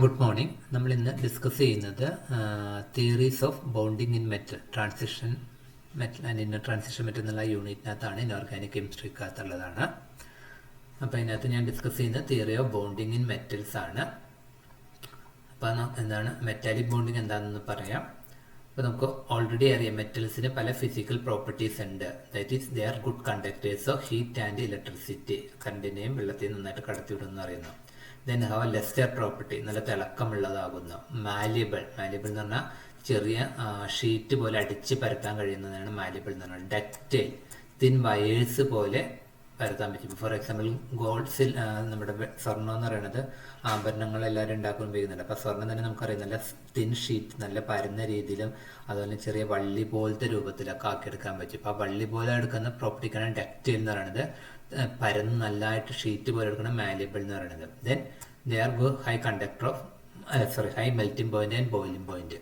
Good morning. നമ്മൾ ഇന്ന് discuss ചെയ്യുന്നത് theories of bonding in metal, transition metal and inner transition metal എന്നുള്ള യൂണിറ്റിനകത്താണ്, inorganic കെമിസ്ട്രിക്കകത്തുള്ളതാണ്. അപ്പോൾ അതിനകത്ത് ഞാൻ ഡിസ്കസ് ചെയ്യുന്ന theory of bonding in metals ആണ്. അപ്പോൾ എന്താണ് മെറ്റാലിക് ബോണ്ടിങ് എന്താണെന്ന് പറയാം. അപ്പോൾ നമുക്ക് ഓൾറെഡി അറിയാം മെറ്റൽസിന് പല ഫിസിക്കൽ പ്രോപ്പർട്ടീസ് ഉണ്ട്. That is they are good conductors of heat and electricity. കറണ്ടിനെയും വെള്ളത്തെയും നന്നായിട്ട് കടത്തിവിടുമെന്ന് അറിയുന്നു. ദെൻ ഹാവ് ലെസ്റ്റർ പ്രോപ്പർട്ടി, നല്ല തിളക്കമുള്ളതാകുന്നു. മാലിയബിൾ എന്ന് പറഞ്ഞാൽ ചെറിയ ഷീറ്റ് പോലെ അടിച്ച് പരത്താൻ കഴിയുന്നതാണ് മാലിയബിൾ എന്ന് പറഞ്ഞാൽ. ഡക്റ്റൈൽ, തിൻ വയേഴ്സ് പോലെ പരത്താൻ പറ്റും. ഫോർ എക്സാമ്പിൾ ഗോൾഡ് നമ്മുടെ സ്വർണ്ണം എന്ന് പറയുന്നത് ആഭരണങ്ങൾ എല്ലാവരും ഉണ്ടാക്കാൻ ഉപയോഗിക്കുന്നുണ്ട്. അപ്പോൾ സ്വർണ്ണം തന്നെ നമുക്കറിയാം നല്ല തിൻ ഷീറ്റ്, നല്ല പരന്ന രീതിയിലും അതുപോലെ ചെറിയ വള്ളി പോലത്തെ രൂപത്തിലൊക്കെ ആക്കിയെടുക്കാൻ പറ്റും. അപ്പോൾ ആ വള്ളി പോലെ എടുക്കുന്ന പ്രോപ്പർട്ടിക്കാണ് ഡക്റ്റൈൽ എന്ന് പറയുന്നത്. പരന്ന് നല്ലതായിട്ട് ഷീറ്റ് പോലെ എടുക്കുന്ന മാലിയബിൾ എന്ന് പറയുന്നത്. Then they are high conductor of high melting point and boiling point.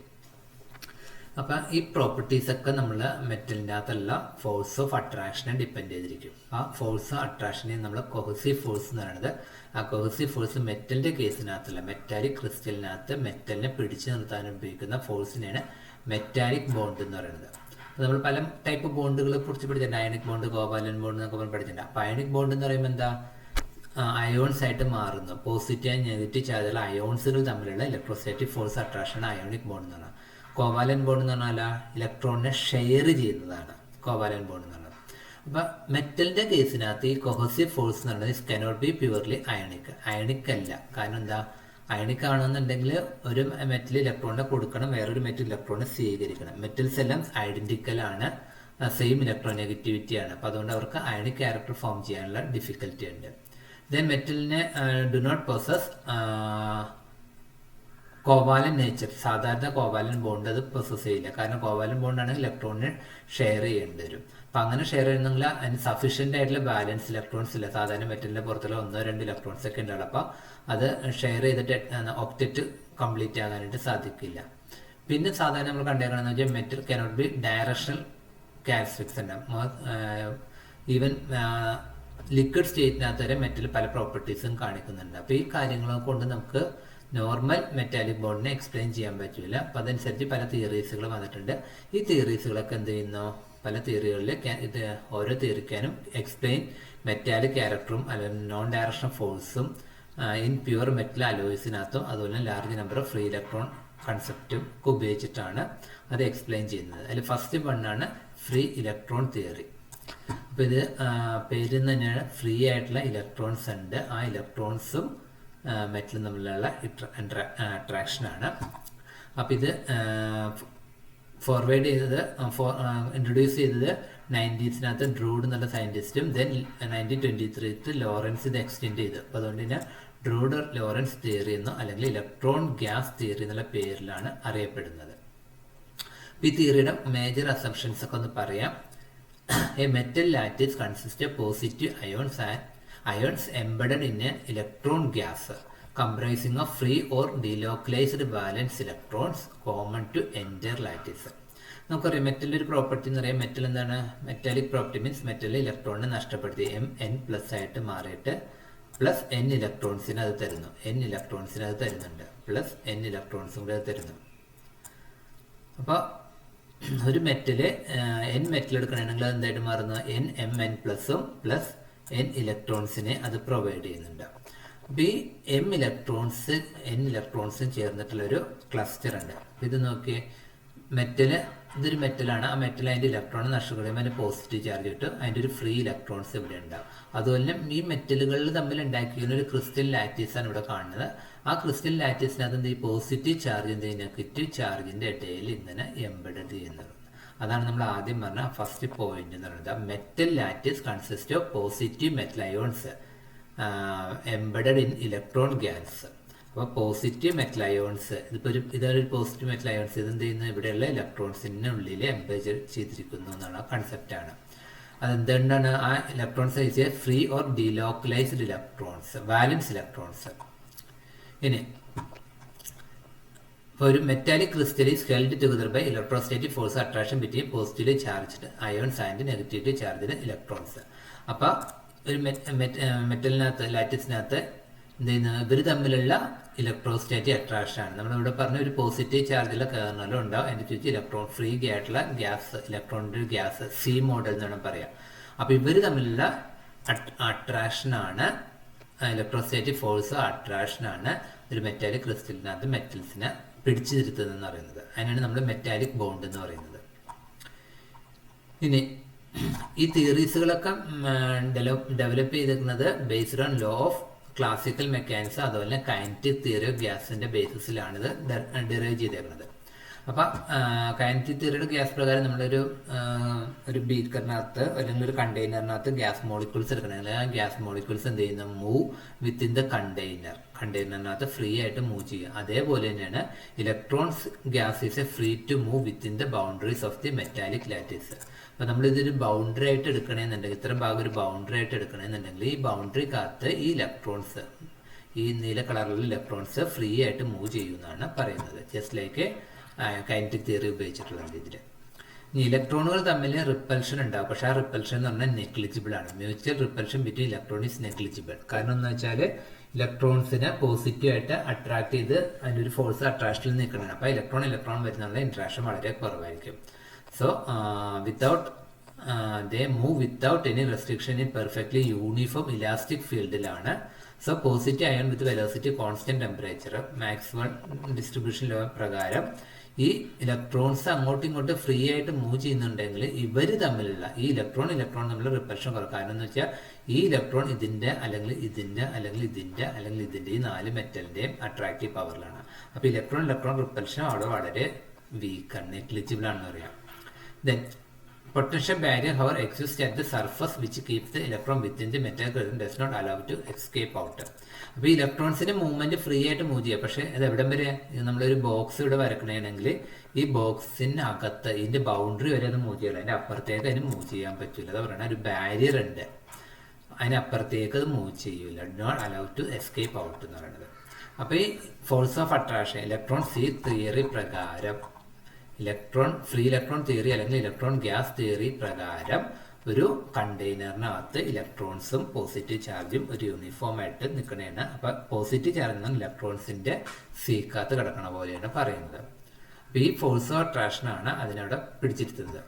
അപ്പം ഈ പ്രോപ്പർട്ടീസ് ഒക്കെ നമ്മൾ മെറ്റലിൻ്റെ അകത്തുള്ള ഫോഴ്സ് ഓഫ് അട്രാക്ഷനെ ഡിപ്പെൻഡ് ചെയ്തിരിക്കും. ആ ഫോഴ്സ് അട്രാക്ഷനെ നമ്മൾ കൊഹസീവ് ഫോഴ്സ് എന്ന് പറയുന്നത്. ആ കൊഹസീവ് ഫോഴ്സ് മെറ്റലിൻ്റെ കേസിനകത്തുള്ള മെറ്റാലിക് ക്രിസ്റ്റലിനകത്ത് മെറ്റലിനെ പിടിച്ചു നിർത്താൻ ഉപയോഗിക്കുന്ന ഫോഴ്സിനെയാണ് മെറ്റാലിക് ബോണ്ട് എന്ന് പറയുന്നത്. നമ്മൾ പല ടൈപ്പ് ബോണ്ടുകളെ കുറിച്ച് പഠിച്ചിട്ടുണ്ട്. അയണിക് ബോണ്ട്, കോവാലൻ ബോണ്ട് എന്നൊക്കെ പഠിച്ചിട്ടുണ്ട്. അപ്പോൾ അയണിക് ബോണ്ട് എന്ന് പറയുമ്പോൾ എന്താ, അയോൺസ് ആയിട്ട് മാറുന്നു. പോസിറ്റീവ് ആൻഡ് നെഗറ്റീവ് ചാർജുള്ള അയോൺസുകൾ തമ്മിലുള്ള electrostatic force attraction ionic bond എന്ന് പറഞ്ഞാൽ. കോവാലൻ ബോണ്ട് എന്ന് പറഞ്ഞാൽ ഇലക്ട്രോണിനെ ഷെയർ ചെയ്യുന്നതാണ് കോവാലൻ ബോണ്ട് എന്ന് പറഞ്ഞത്. അപ്പം മെറ്റലിൻ്റെ കേസിനകത്ത് ഈ കൊഹസീവ് ഫോഴ്സ് എന്ന് പറയുന്നത് cannot be purely ionic. Ionic അല്ല. കാരണം എന്താ, അയണിക് ആണെന്നുണ്ടെങ്കിൽ ഒരു മെറ്റൽ ഇലക്ട്രോണിനെ കൊടുക്കണം, വേറൊരു മെറ്റൽ ഇലക്ട്രോണിനെ സ്വീകരിക്കണം. മെറ്റൽസ് എല്ലാം ഐഡന്റിക്കൽ ആണ്, സെയിം ഇലക്ട്രോനെഗറ്റിവിറ്റി ആണ്. അപ്പോൾ അതുകൊണ്ട് അവർക്ക് അയണിക് ക്യാരക്ടർ ഫോം ചെയ്യാനുള്ള ഡിഫിക്കൽറ്റി ഉണ്ട്. ദെൻ മെറ്റലിനെ do not possess covalent nature. സാധാരണ കോവാലൻ ബോണ്ട് അത് പൊസസ് ചെയ്യില്ല. കാരണം കോവാലൻ ബോണ്ട് ആണെങ്കിൽ ഇലക്ട്രോണിനെ ഷെയർ ചെയ്യേണ്ടി വരും. അപ്പം അങ്ങനെ ഷെയർ ചെയ്യുന്നെങ്കിൽ അതിന് സഫീഷ്യൻ്റ് ആയിട്ടുള്ള ബാലൻസ് ഇലക്ട്രോൺസ് ഇല്ല. സാധാരണ മെറ്റലിൻ്റെ പുറത്തുള്ള 1-2 ഇലക്ട്രോൺസ് ഒക്കെ ഉണ്ടാവും. അപ്പോൾ അത് ഷെയർ ചെയ്തിട്ട് ഒക്റ്ററ്റ് കംപ്ലീറ്റ് ആകാനായിട്ട് സാധിക്കില്ല. പിന്നെ സാധാരണ നമ്മൾ കണ്ടേക്കണമെന്ന് വെച്ചാൽ metal cannot be directional characteristics ഉണ്ടാകും. ഈവൻ ലിക്വിഡ് സ്റ്റേറ്റിനകത്ത് വരെ മെറ്റൽ പല പ്രോപ്പർട്ടീസും കാണിക്കുന്നുണ്ട്. അപ്പോൾ ഈ കാര്യങ്ങളെ കൊണ്ട് നമുക്ക് നോർമൽ മെറ്റാലിക് ബോണ്ടിനെ എക്സ്പ്ലെയിൻ ചെയ്യാൻ പറ്റില്ല. അപ്പോൾ അതനുസരിച്ച് പല തിയറീസുകൾ വന്നിട്ടുണ്ട്. ഈ തിയറീസുകളൊക്കെ എന്ത് ചെയ്യുന്നു, പല തിയറികളിൽ ഇത് ഓരോ തിയറിക്കാനും എക്സ്പ്ലെയിൻ മെറ്റാലിക് ക്യാരക്ടറും അല്ലെങ്കിൽ നോൺ ഡയറക്ഷണൽ ഫോഴ്സും ഇൻ പ്യുവർ മെറ്റൽ അലോയ്സിനകത്തും അതുപോലെ large number of free electron കൺസെപ്റ്റും ഒക്കെ ഉപയോഗിച്ചിട്ടാണ് അത് എക്സ്പ്ലെയിൻ ചെയ്യുന്നത്. അതിൽ ഫസ്റ്റ് വണ്ണാണ് ഫ്രീ ഇലക്ട്രോൺ തിയറി. അപ്പോൾ ഇത് പേരിൽ തന്നെയാണ് ഫ്രീ ആയിട്ടുള്ള ഇലക്ട്രോൺസ് ഉണ്ട്. ആ ഇലക്ട്രോൺസും മെറ്റലും തമ്മിലുള്ള അട്രാക്ഷനാണ്. അപ്പോൾ ഇത് ഫോർവേഡ് ചെയ്തത് ഇൻട്രൊഡ്യൂസ് ചെയ്തത് 90s ഡ്രൂഡ് എന്നുള്ള സയൻറ്റിസ്റ്റും ദെൻ 1923 ലോറൻസ് ഇത് എക്സ്റ്റെൻഡ് ചെയ്തു. അപ്പോൾ അതുകൊണ്ട് തന്നെ ഡ്രൂഡ് ലോറൻസ് തിയറി എന്നോ അല്ലെങ്കിൽ ഇലക്ട്രോൺ ഗ്യാസ് തിയറി എന്നുള്ള പേരിലാണ് അറിയപ്പെടുന്നത്. ഈ തിയറിയുടെ മേജർ അസംഷൻസ് ഒക്കെ ഒന്ന് പറയാം. A metal lattice consist of positive ions embedded in an electron gas comprising of free or delocalized valence electrons common to entire lattice. നമുക്കറിയാം മെറ്റലിൻ്റെ ഒരു പ്രോപ്പർട്ടി എന്ന് പറയാം. മെറ്റൽ എന്താണ്, മെറ്റാലിക് പ്രോപ്പർട്ടി മീൻസ് മെറ്റൽ ഇലക്ട്രോണിനെ നഷ്ടപ്പെടുത്തി Mn+ ആയിട്ട് മാറിയിട്ട് പ്ലസ് n ഇലക്ട്രോൺസിന് അത് തരുന്നു. n ഇലക്ട്രോൺസിന് അത് തരുന്നുണ്ട്. പ്ലസ് n ഇലക്ട്രോൺസും കൂടെ അത് തരുന്നു. അപ്പോൾ ഒരു മെറ്റല് n മെറ്റൽ എടുക്കണമെങ്കിൽ അത് എന്തായിട്ട് മാറുന്നു, Nmn+ പ്ലസ് n ഇലക്ട്രോൺസിനെ അത് പ്രൊവൈഡ് ചെയ്യുന്നുണ്ട്. അപ്പോൾ ഈ n ഇലക്ട്രോൺസും ചേർന്നിട്ടുള്ളൊരു ക്ലസ്റ്റർ ഉണ്ട്. ഇത് നോക്കിയേ, ഇതൊരു മെറ്റലാണ്. ആ മെറ്റൽ അതിൻ്റെ ഇലക്ട്രോൺ നഷ്ടപ്പെടുമ്പോൾ അതിന് പോസിറ്റീവ് ചാർജ് കിട്ടും. അതിൻ്റെ ഒരു ഫ്രീ ഇലക്ട്രോൺസ് ഇവിടെ ഉണ്ടാവും. അതുപോലെ ഈ മെറ്റലുകളിൽ തമ്മിൽ ഉണ്ടാക്കിയിരിക്കുന്ന ഒരു ക്രിസ്റ്റൽ ലാറ്റീസാണ് ഇവിടെ കാണുന്നത്. ആ ക്രിസ്റ്റൽ ലാറ്റീസിനകത്ത് ഈ പോസിറ്റീവ് ചാർജിൻ്റെ നെഗറ്റീവ് ചാർജിൻ്റെ ഇടയിൽ ഇങ്ങനെ എംബഡഡ് ചെയ്യുന്നത്. അതാണ് നമ്മൾ ആദ്യം പറഞ്ഞ ഫസ്റ്റ് പോയിന്റ് എന്ന് പറയുന്നത്. Metal lattice consist of positive metal ions embedded in electron gas. അപ്പോൾ പോസിറ്റീവ് മെറ്റൽ അയോൺസ് ഇതൊരു പോസിറ്റീവ് മെറ്റൽ അയോൺസ് ഇതെന്ത് ചെയ്യുന്നു, ഇവിടെയുള്ള ഇലക്ട്രോൺസിൻ്റെ ഉള്ളിൽ എംബഡ് ചെയ്തിരിക്കുന്നു എന്നുള്ള കൺസെപ്റ്റാണ്. അതെന്തുകൊണ്ടാണ് ആ electrons free or delocalised electrons, valence electrons. ഇനി ഒരു metallic crystal is held together by electrostatic force attraction between positively charged ions and negatively charged electrons. അപ്പോൾ ഒരു മെറ്റലിനകത്ത് ലാറ്റിസിനകത്ത് എന്ത് ചെയ്യുന്നത്, ഇവർ തമ്മിലുള്ള ഇലക്ട്രോസ്റ്റാറ്റിക് അട്രാക്ഷൻ ആണ്. നമ്മളിവിടെ പറഞ്ഞ ഒരു പോസിറ്റീവ് ചാർജുള്ള കേർണലും ഉണ്ടാവും, അതിൻ്റെ ചുറ്റും ഇലക്ട്രോൺ ഫ്രീ ആയിട്ടുള്ള ഗ്യാസ്, ഇലക്ട്രോണിൻ്റെ ഗ്യാസ്, സി മോഡൽ എന്നാണ് പറയാം. അപ്പോൾ ഇവർ തമ്മിലുള്ള അട്രാക്ഷനാണ്, ഇലക്ട്രോസ്റ്റാറ്റിക് ഫോഴ്സ് അട്രാക്ഷനാണ് ഒരു മെറ്റാലിക് ക്രിസ്റ്റലിനകത്ത് മെറ്റൽസിനെ പിടിച്ചു നിർത്തുന്നതെന്ന് പറയുന്നത്. അതിനാണ് നമ്മൾ മെറ്റാലിക് ബോണ്ട് എന്ന് പറയുന്നത്. ഇനി ഈ തിയറീസുകളൊക്കെ ഡെവലപ്പ് ചെയ്തിരിക്കുന്നത് based on law of classical mechanics, അതുപോലെ കൈനറ്റിക് തിയറി ഓഫ് ഗ്യാസിന്റെ ബേസിസിലാണ് ഇത് ഡിറൈവ് ചെയ്തേക്കുന്നത്. അപ്പം കൈനറ്റിക് തിയറിയുടെ ഗ്യാസ് പ്രകാരം ഒരു ബീക്കറിനകത്ത് അല്ലെങ്കിൽ ഒരു കണ്ടെയ്നറിനകത്ത് ഗ്യാസ് മോളിക്യൂൾസ് എടുക്കണമെങ്കിൽ ആ ഗ്യാസ് മോളിക്യൂൾസ് എന്ത് ചെയ്യുന്നു, മൂവ് വിത്തിൻ ദ കണ്ടെയ്നറിനകത്ത് ഫ്രീ ആയിട്ട് മൂവ് ചെയ്യുക. അതേപോലെ തന്നെയാണ് electrons gas is a free to move within the boundaries of the metallic lattice. അപ്പോൾ നമ്മളിതൊരു ബൗണ്ടറി ആയിട്ട് എടുക്കണമെന്നുണ്ടെങ്കിൽ, ഇത്തരം ഭാഗം ഒരു ബൗണ്ടറി ആയിട്ട് എടുക്കണമെന്നുണ്ടെങ്കിൽ ഈ ബൗണ്ടറിക്കകത്ത് ഈ ഇലക്ട്രോൺസ്, ഈ നീല കളറിലുള്ള ഇലക്ട്രോൺസ് ഫ്രീ ആയിട്ട് മൂവ് ചെയ്യുമെന്നാണ് പറയുന്നത്. ജസ്റ്റ് ലൈക്ക് കൈനറ്റിക് തിയറി ഉപയോഗിച്ചിട്ടുള്ള ഇതിൽ. ഈ ഇലക്ട്രോണുകൾ തമ്മിൽ റിപ്പൽഷൻ ഉണ്ടാവും, പക്ഷെ ആ റിപ്പൽഷൻ എന്ന് പറഞ്ഞാൽ നെഗ്ലിജിബിൾ ആണ്. Mutual repulsion between electron is negligible. കാരണം എന്ന് വെച്ചാൽ ഇലക്ട്രോൺസിനെ പോസിറ്റീവായിട്ട് അട്രാക്ട് ചെയ്ത് അതിൻ്റെ ഒരു ഫോഴ്സ് അട്രാക്ഷനിൽ നിൽക്കണം. അപ്പോൾ ഇലക്ട്രോൺ വരുന്നുള്ള ഇൻട്രാക്ഷൻ വളരെ കുറവായിരിക്കും. So they move without any restriction in perfectly uniform elastic ഫീൽഡിലാണ്. So positive ion with velocity constant temperature maximum distribution law പ്രകാരം ഈ ഇലക്ട്രോൺസ് അങ്ങോട്ടും ഇങ്ങോട്ടും ഫ്രീ ആയിട്ട് മൂവ് ചെയ്യുന്നുണ്ടെങ്കിൽ ഇവർ തമ്മിലുള്ള ഈ ഇലക്ട്രോൺ തമ്മിലുള്ള റിപ്പൽഷൻ കുറവ്. കാരണം എന്ന് വെച്ചാൽ ഈ ഇലക്ട്രോൺ ഇതിന്റെ അല്ലെങ്കിൽ ഇതിന്റെ അല്ലെങ്കിൽ ഇതിന്റെ അല്ലെങ്കിൽ ഇതിന്റെ ഈ 4 മെറ്റലിന്റെയും അട്രാക്റ്റീവ് പവറിലാണ്. അപ്പോൾ ഇലക്ട്രോൺ റിപ്പൽഷൻ അവിടെ വളരെ വീക്കാണ്, നെഗ്ലിജിബിൾ ആണെന്ന് പറയാം. Then potential barrier however exists at the surface which keeps the electron within the metal crystal does not allow it to escape out. അപ്പോൾ ഈ ഇലക്ട്രോൺസിന്റെ മൂവ്മെന്റ് ഫ്രീ ആയിട്ട് മൂവ് ചെയ്യാം. പക്ഷേ അത് എവിടം വരെ, നമ്മളൊരു ബോക്സ് ഇവിടെ വരക്കണമെങ്കിൽ ഈ ബോക്സിനകത്ത് ഇതിന്റെ ബൗണ്ടറി വരെ അത് മൂവ് ചെയ്യില്ല, അതിന്റെ അപ്പുറത്തേക്ക് അതിന് മൂവ് ചെയ്യാൻ പറ്റില്ല. അത് പറയുന്നത് ഒരു ബാരിയർ ഉണ്ട്, അതിനപ്പുറത്തേക്ക് അത് മൂവ് ചെയ്യൂല, not allow to escape out എന്ന് പറയുന്നത്. അപ്പോൾ ഈ force of attraction electron sea theory പ്രകാരം, ഫ്രീ ഇലക്ട്രോൺ തിയറി അല്ലെങ്കിൽ ഇലക്ട്രോൺ ഗ്യാസ് തിയറി പ്രകാരം ഒരു കണ്ടെയ്നറിനകത്ത് ഇലക്ട്രോൺസും പോസിറ്റീവ് ചാർജും ഒരു യൂണിഫോം ആയിട്ട് നിൽക്കണേണ്. അപ്പൊ പോസിറ്റീവ് ചാർജ് ഇലക്ട്രോൺസിന്റെ സീക്കകത്ത് കിടക്കണ പോലെയാണ് പറയുന്നത്. അപ്പൊ ഈ ഫോഴ്സ് ഓഫ് അട്രാക്ഷൻ ആണ് അതിനവിടെ പിടിച്ചിരുത്തുന്നത്.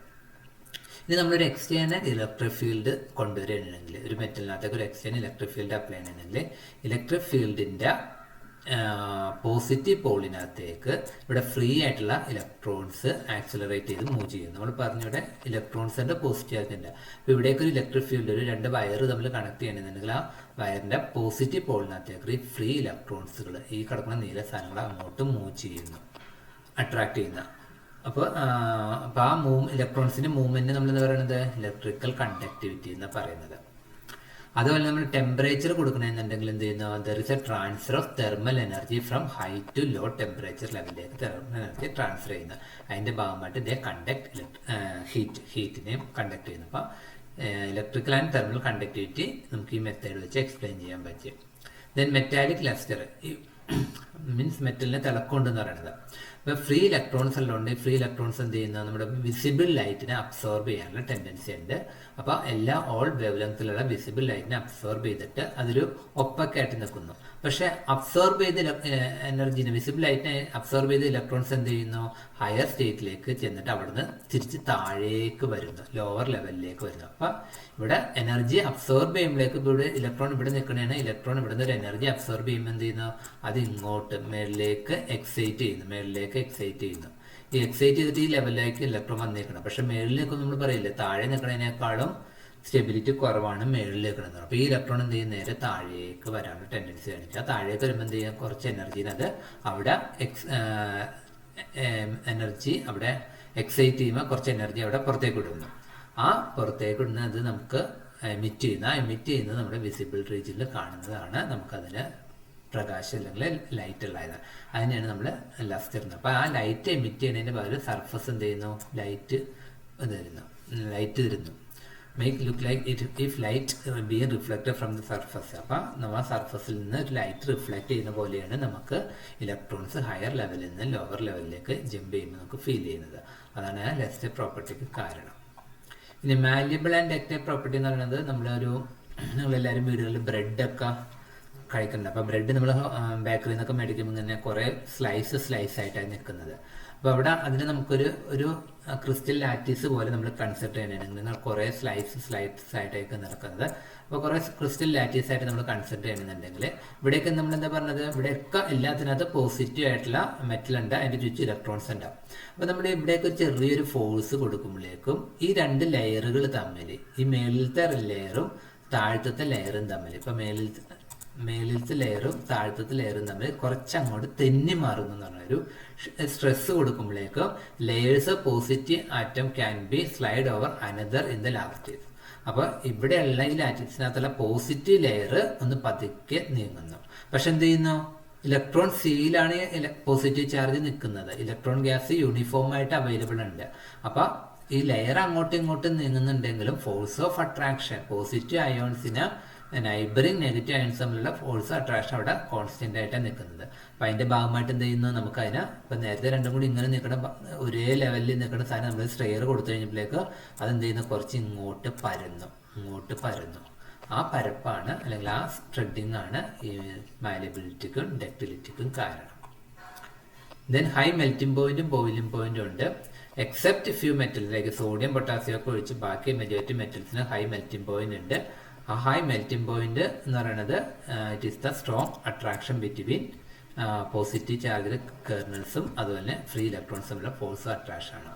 ഇനി നമ്മളൊരു എക്സ്റ്റേണൽ ഇലക്ട്രിക് ഫീൽഡ് കൊണ്ടുവരികയാണെങ്കിൽ, ഒരു മെറ്റലിനകത്തേക്ക് ഒരു എക്സ്റ്റേണൽ ഇലക്ട്രിക് ഫീൽഡ് അപ്ലൈ ചെയ്യണമെങ്കിൽ ഇലക്ട്രിക് ഫീൽഡിന്റെ പോസിറ്റീവ് പോളിനകത്തേക്ക് ഇവിടെ ഫ്രീ ആയിട്ടുള്ള ഇലക്ട്രോൺസ് ആക്സിലറേറ്റ് ചെയ്ത് മൂവ് ചെയ്യും. നമ്മൾ പറഞ്ഞിവിടെ ഇലക്ട്രോൺസിന്റെ പോസിറ്റീവ് ചാർജ്. അപ്പോൾ ഇവിടേക്ക് ഒരു ഇലക്ട്രിക് ഫീൽഡ്, ഒരു 2 വയർ തമ്മിൽ കണക്ട് ചെയ്യണമെന്നുണ്ടെങ്കിൽ ആ വയറിന്റെ പോസിറ്റീവ് പോളിനകത്തേക്ക് ഈ ഫ്രീ ഇലക്ട്രോൺസുകൾ, ഈ കിടക്കുന്ന നീല സാധനങ്ങൾ അങ്ങോട്ട് മൂവ് ചെയ്യുന്നു, അട്രാക്ട് ചെയ്യുന്ന. അപ്പോൾ ആ ഇലക്ട്രോൺസിന്റെ മൂവ്മെന്റ് നമ്മൾ എന്താ പറയുന്നത്, ഇലക്ട്രിക്കൽ കണ്ടക്ടിവിറ്റി എന്ന് പറയുന്നത്. അതുപോലെ നമ്മൾ ടെമ്പറേച്ചർ കൊടുക്കണമെന്നുണ്ടെങ്കിൽ എന്ത് ചെയ്യുന്നു, there is a transfer of thermal energy from high to low temperature ലെവലിലേക്ക് തെർമൽ എനർജി ട്രാൻസ്ഫർ ചെയ്യുന്നത്. അതിന്റെ ഭാഗമായിട്ട് ദേ കണ്ടക്ട് ഹീറ്റിനെയും കണ്ടക്ട് ചെയ്യുന്നു. അപ്പോൾ ഇലക്ട്രിക്കൽ ആൻഡ് തെർമൽ കണ്ടക്ടിവിറ്റി നമുക്ക് ഈ മെത്തേഡ് വെച്ച് എക്സ്പ്ലെയിൻ ചെയ്യാൻ പറ്റും. ദെൻ മെറ്റാലിക് ലസ്റ്റർ മീൻസ് മെറ്റലിനെ തിളക്കമുണ്ടെന്ന് പറയുന്നത്. അപ്പോൾ ഫ്രീ ഇലക്ട്രോൺസ് ഉള്ളതുകൊണ്ട് ഫ്രീ ഇലക്ട്രോൺസ് എന്ത് ചെയ്യുന്നത്, നമ്മുടെ വിസിബിൾ ലൈറ്റിനെ അബ്സോർബ് ചെയ്യാനുള്ള ടെൻഡൻസി ഉണ്ട്. അപ്പോൾ ഓൾ വേവ് ലെങ്ത്തിലുള്ള വിസിബിൾ ലൈറ്റിനെ അബ്സോർബ് ചെയ്തിട്ട് അതൊരു ഒപ്പക്കായിട്ട് നിൽക്കുന്നു. പക്ഷെ അബ്സോർബ് ചെയ്ത എനർജിനെ, വിസിബിൾ ലൈറ്റിനെ അബ്സോർബ് ചെയ്ത ഇലക്ട്രോൺസ് എന്ത് ചെയ്യുന്നു, ഹയർ സ്റ്റേറ്റിലേക്ക് ചെന്നിട്ട് അവിടുന്ന് തിരിച്ച് താഴേക്ക് വരുന്നു, ലോവർ ലെവലിലേക്ക് വരുന്നു. അപ്പം ഇവിടെ എനർജി അബ്സോർബ് ചെയ്യുമ്പോഴേക്ക് ഇവിടെ ഇലക്ട്രോൺ ഇവിടെ നിൽക്കണേണ്, ഇലക്ട്രോൺ ഇവിടെ നിന്ന് ഒരു എനർജി അബ്സോർബ് ചെയ്യുമ്പോൾ എന്ത് ചെയ്യുന്നു, അത് ഇങ്ങോട്ട് മേളിലേക്ക് എക്സൈറ്റ് ചെയ്യുന്നു. ഈ എക്സൈറ്റ് ചെയ്തിട്ട് ഈ ലെവലിലേക്ക് ഇലക്ട്രോൺ വന്നേക്കണം. പക്ഷെ മേളിലേക്ക് നമ്മൾ പറയില്ല, താഴെ നിൽക്കുന്നതിനേക്കാളും സ്റ്റെബിലിറ്റി കുറവാണ് മേളിലേക്ക് ഇടുന്നത്. അപ്പോൾ ഈ ഇലക്ട്രോൺ എന്ത് ചെയ്യും, നേരെ താഴേക്ക് വരാനുള്ള ടെൻഡൻസി കാണിക്കുക. താഴേക്ക് വരുമ്പോൾ എന്ത് ചെയ്യുക, കുറച്ച് എനർജി അത് അവിടെ എനർജി അവിടെ എക്സൈറ്റ് ചെയ്യുമ്പോൾ കുറച്ച് എനർജി അവിടെ പുറത്തേക്ക് ഇടുന്നു. ആ പുറത്തേക്ക് ഇടുന്നത് നമുക്ക് എമിറ്റ് ചെയ്യുന്നത് നമ്മുടെ വിസിബിൾ റീജിയനിൽ കാണുന്നതാണ്. നമുക്കതിന് പ്രകാശം അല്ലെങ്കിൽ ലൈറ്റ് ഉള്ളത്, അതിനെയാണ് നമ്മൾ ലസ്റ്റർ ഇടുന്നത്. അപ്പോൾ ആ ലൈറ്റ് എമിറ്റ് ചെയ്യുന്നതിന് പകരം സർഫസ് എന്ത് ചെയ്യുന്നു, ലൈറ്റ് തരുന്നു. Make look like if light being reflected from the surface. അപ്പം നമ്മൾ ആ സർഫസിൽ നിന്ന് ഒരു ലൈറ്റ് റിഫ്ലക്ട് ചെയ്യുന്ന പോലെയാണ് നമുക്ക് ഇലക്ട്രോൺസ് ഹയർ ലെവലിൽ നിന്ന് ലോവർ ലെവലിലേക്ക് ജമ്പ് ചെയ്യുമ്പോൾ നമുക്ക് ഫീൽ ചെയ്യുന്നത്. അതാണ് ആ ലസ്റ്റർ പ്രോപ്പർട്ടിക്ക് കാരണം. ഇനി മാല്യബിൾ ആൻഡ് ഡക്റ്റൈൽ പ്രോപ്പർട്ടി എന്ന് പറയുന്നത്, നമ്മളെല്ലാവരും വീടുകളിൽ ബ്രെഡൊക്കെ കഴിക്കുന്നുണ്ട്. അപ്പോൾ ബ്രെഡ് നമ്മൾ ബേക്കറിയിൽ നിന്നൊക്കെ മേടിക്കുമ്പോൾ തന്നെ കുറേ സ്ലൈസ് ആയിട്ടാണ് നിൽക്കുന്നത്. അപ്പോൾ അവിടെ അതിന് നമുക്കൊരു ക്രിസ്റ്റൽ ലാറ്റീസ് പോലെ നമ്മൾ കൺസിഡർ ചെയ്യണമെങ്കിൽ കുറേ സ്ലൈസ് ആയിട്ടായിരിക്കും നടക്കുന്നത്. അപ്പോൾ കുറേ ക്രിസ്റ്റൽ ലാറ്റീസ് ആയിട്ട് നമ്മൾ കൺസിഡർ ചെയ്യണമെന്നുണ്ടെങ്കിൽ ഇവിടെയൊക്കെ നമ്മൾ എന്താ പറഞ്ഞത്, ഇവിടെയൊക്കെ എല്ലാത്തിനകത്ത് പോസിറ്റീവ് ആയിട്ടുള്ള മെറ്റൽ ഉണ്ട്, അതിൻ്റെ ചുറ്റും ഇലക്ട്രോൺസ് ഉണ്ടാവും. അപ്പോൾ നമ്മൾ ഇവിടെയൊക്കെ ചെറിയൊരു ഫോഴ്സ് കൊടുക്കുമ്പോഴേക്കും ഈ രണ്ട് ലെയറുകൾ തമ്മിൽ, ഈ മേളിലത്തെ ലെയറും താഴത്തെ ലെയറും തമ്മിൽ, ഇപ്പം മേലിലത്തെ ലെയറും താഴത്തെ ലെയറും തമ്മിൽ കുറച്ചങ്ങോട്ട് തെന്നി മാറുന്നു എന്ന് പറഞ്ഞൊരു സ്ട്രെസ് കൊടുക്കുമ്പോഴേക്കും layers positive atom can be slide over another in the lattice. അപ്പോൾ ഇവിടെയുള്ള ഈ ലാറ്റീസിനകത്തുള്ള പോസിറ്റീവ് ലെയർ ഒന്ന് പതുക്കെ നീങ്ങുന്നു. പക്ഷെ എന്ത് ചെയ്യുന്നു, ഇലക്ട്രോൺ സിയിലാണ് പോസിറ്റീവ് ചാർജ് നിൽക്കുന്നത്. ഇലക്ട്രോൺ ഗ്യാസ് യൂണിഫോം ആയിട്ട് അവൈലബിൾ ഉണ്ട്. അപ്പോൾ ഈ ലെയർ അങ്ങോട്ടും ഇങ്ങോട്ടും നീങ്ങുന്നുണ്ടെങ്കിലും ഫോഴ്സ് ഓഫ് അട്രാക്ഷൻ പോസിറ്റീവ് അയോൺസിന് നൈബറിങ് നെഗറ്റീവ് അയോൺസ് തമ്മിലുള്ള ഫോഴ്സ് അട്രാക്ഷൻ അവിടെ കോൺസ്റ്റന്റ് ആയിട്ടാണ് നിൽക്കുന്നത്. അപ്പം അതിന്റെ ഭാഗമായിട്ട് എന്ത് ചെയ്യുന്നു, നമുക്കതിന് ഇപ്പം നേരത്തെ രണ്ടും കൂടി ഇങ്ങനെ നിൽക്കണം, ഒരേ ലെവലിൽ നിൽക്കുന്ന സാധനം നമ്മൾ സ്ട്രെയർ കൊടുത്തു കഴിഞ്ഞപ്പോഴേക്ക് അതെന്ത് ചെയ്യുന്നു, കുറച്ച് ഇങ്ങോട്ട് പരന്നു. ആ പരപ്പാണ് അല്ലെങ്കിൽ ആ സ്പ്രെഡിങ് ആണ് ഈ മാലബിലിറ്റിക്കും ഡക്റ്റിലിറ്റിക്കും കാരണം. ദെൻ ഹൈ മെൽറ്റിംഗ് പോയിന്റും ബോയിലിംഗ് പോയിന്റും ഉണ്ട്. Except few metals like sodium potassium ഒക്കെ ഒഴിച്ച് ബാക്കി മെജോറിറ്റി മെറ്റൽസിന് ഹൈ മെൽറ്റിംഗ് പോയിന്റ് ഉണ്ട്. ആ ഹൈ മെൽറ്റിംഗ് പോയിന്റ് എന്ന് പറയുന്നത് it is the strong attraction between positive charge കേർണൽസും അതുപോലെ ഫ്രീ ഇലക്ട്രോൺസും തമ്മിലുള്ള ഫോഴ്സ് അട്രാക്ഷൻ ആണ്.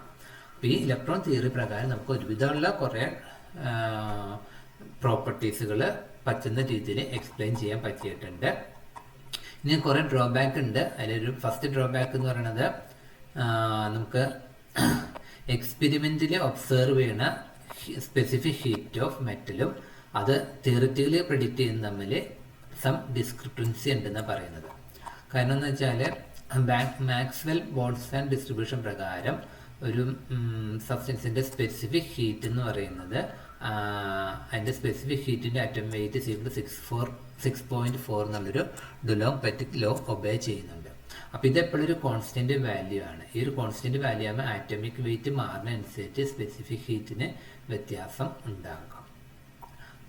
അപ്പോൾ ഈ ഇലക്ട്രോൺ തിയറി പ്രകാരം നമുക്ക് ഒരുവിധമുള്ള കുറേ പ്രോപ്പർട്ടീസുകൾ പറ്റുന്ന രീതിയിൽ എക്സ്പ്ലെയിൻ ചെയ്യാൻ പറ്റിയിട്ടുണ്ട്. ഇനി കുറേ ഡ്രോബാക്ക് ഉണ്ട്. അതിലൊരു ഫസ്റ്റ് ഡ്രോബാക്ക് എന്ന് പറയുന്നത് നമുക്ക് എക്സ്പെരിമെന്റിൽ ഒബ്സർവ് ചെയ്യുന്ന സ്പെസിഫിക് ഹീറ്റ് ഓഫ് മെറ്റലും അത് തിയറിറ്റിക്കലി പ്രെഡിക്റ്റ് ചെയ്യുന്ന തമ്മിൽ സം ഡിസ്ക്രിപ്പൻസി ഉണ്ടെന്നാണ് പറയുന്നത്. കാരണം എന്ന് വെച്ചാൽ മാക്സ്വെൽ ബോൾട്സ്മാൻ ഡിസ്ട്രിബ്യൂഷൻ പ്രകാരം ഒരു സബ്സ്റ്റൻസിന്റെ സ്പെസിഫിക് ഹീറ്റ് എന്ന് പറയുന്നത് അതിന്റെ സ്പെസിഫിക് ഹീറ്റിന്റെ അറ്റം വെയിറ്റ് = 6.4 എന്നുള്ളൊരു ഡുലോങ് പെറ്റിക് ലോ ഒബേ ചെയ്യുന്നുണ്ട്. അപ്പോൾ ഇത് എപ്പോഴും ഒരു കോൺസ്റ്റന്റ് വാല്യൂ ആണ്. ഈ ഒരു കോൺസ്റ്റന്റ് വാല്യൂ ആകുമ്പോൾ ആറ്റമിക് വെയിറ്റ് മാറുന്നതനുസരിച്ച് സ്പെസിഫിക് ഹീറ്റിന് വ്യത്യാസം ഉണ്ടാകാം.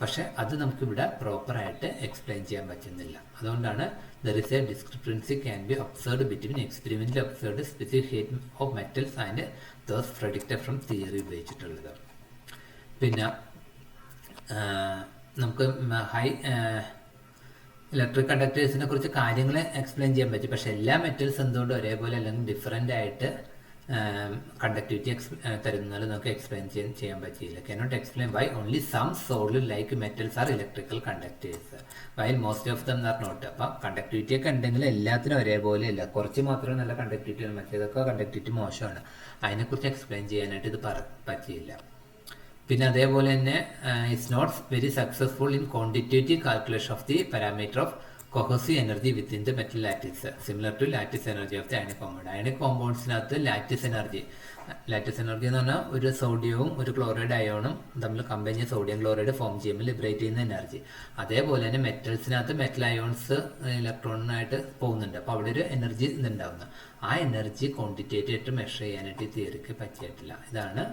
പക്ഷെ അത് നമുക്കിവിടെ പ്രോപ്പറായിട്ട് എക്സ്പ്ലെയിൻ ചെയ്യാൻ പറ്റുന്നില്ല. അതുകൊണ്ടാണ് there is a discrepancy can be observed between എക്സ്പെരിമെന്റിൽ observed specific heat of metals and those predicted from theory ഉപയോഗിച്ചിട്ടുള്ളത്. പിന്നെ നമുക്ക് ഹൈ ഇലക്ട്രിക് കണ്ടക്ടേഴ്സിനെ കുറിച്ച് കാര്യങ്ങൾ എക്സ്പ്ലെയിൻ ചെയ്യാൻ പറ്റും. പക്ഷെ എല്ലാ മെറ്റൽസ് എന്തുകൊണ്ട് ഒരേപോലെ അല്ലെങ്കിൽ ഡിഫറെൻ്റ് ആയിട്ട് കണ്ടക്ടിവിറ്റി തരുന്നത് നമുക്ക് എക്സ്പ്ലെയിൻ ചെയ്യാൻ പറ്റിയില്ല. Cannot explain why only some solid like metals are electrical conductors while most of them are not. അപ്പം കണ്ടക്ടിവിറ്റി ഒക്കെ ഉണ്ടെങ്കിൽ എല്ലാത്തിനും ഒരേപോലെ ഇല്ല, കുറച്ച് മാത്രമേ നല്ല കണ്ടക്ടിവിറ്റി ഉള്ളൂ, മറ്റേതൊക്കെ കണ്ടക്ടിവിറ്റി മോശമാണ്. അതിനെക്കുറിച്ച് എക്സ്പ്ലെയിൻ ചെയ്യാനായിട്ട് ഇത് പറ്റിയില്ല. പിന്നെ അതേപോലെ തന്നെ it's not very successful in quantitative calculation of the parameter of cohesive energy within the metal lattice similar to lattice energy of the ionic compound. Ionic compoundsനകത്ത് ലാറ്റിസ് എനർജി എന്ന് പറഞ്ഞാൽ ഒരു സോഡിയവും ഒരു ക്ലോറൈഡ് അയോണും തമ്മിൽ കമ്പൈൻ ചെയ്ത് സോഡിയം ക്ലോറൈഡ് ഫോം ചെയ്യുമ്പോൾ liberate ചെയ്യുന്ന energy. അതേപോലെ തന്നെ മെറ്റൽസിനകത്ത് മെറ്റൽ അയോൺസ് ഇലക്ട്രോണിനായിട്ട് പോകുന്നുണ്ട്. അപ്പോൾ അവിടെ ഒരു എനർജി ഇതുണ്ടാവുന്നത്. ആ എനർജി ക്വാണ്ടിറ്റേറ്റീവ് ആയിട്ട് മെഷർ ചെയ്യാനായിട്ട് തിയറിക്ക് പറ്റിയിട്ടില്ല. ഇതാണ്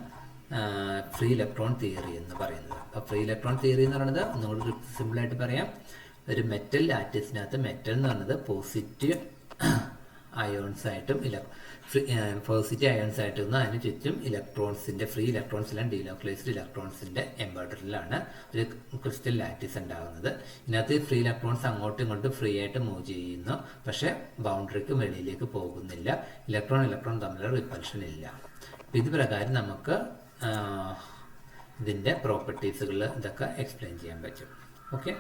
ഫ്രീ ഇലക്ട്രോൺ തിയറി എന്ന് പറയുന്നത്. അപ്പോൾ ഫ്രീ ഇലക്ട്രോൺ തിയറി എന്ന് പറയുന്നത് ഒന്നുകൂടി സിമ്പിളായിട്ട് പറയാം, ഒരു മെറ്റൽ ലാറ്റിസിനകത്ത് മെറ്റൽ എന്ന് പറയുന്നത് പോസിറ്റീവ് അയോൺസ് ആയിട്ടും അതിന് ചുറ്റും ഇലക്ട്രോൺസിന്റെ ഫ്രീ ഇലക്ട്രോൺസിലും ഡീലോക്കലൈസ്ഡ് ഇലക്ട്രോൺസിന്റെ എംബോർഡറിലാണ് ഒരു ക്രിസ്റ്റൽ ലാറ്റിസ് ഉണ്ടാകുന്നത്. ഇതിനകത്ത് ഫ്രീ ഇലക്ട്രോൺസ് അങ്ങോട്ടും ഇങ്ങോട്ടും ഫ്രീ ആയിട്ട് മൂവ് ചെയ്യുന്നു, പക്ഷെ ബൗണ്ടറിക്ക് വെളിയിലേക്ക് പോകുന്നില്ല. ഇലക്ട്രോൺ തമ്മിലുള്ള റിപ്പൽഷൻ ഇല്ല. ഇത് പ്രകാരം നമുക്ക് ഇതിന്റെ പ്രോപ്പർട്ടീസുകൾ ഇതൊക്കെ എക്സ്പ്ലെയിൻ ചെയ്യാൻ പറ്റും. ഓക്കെ.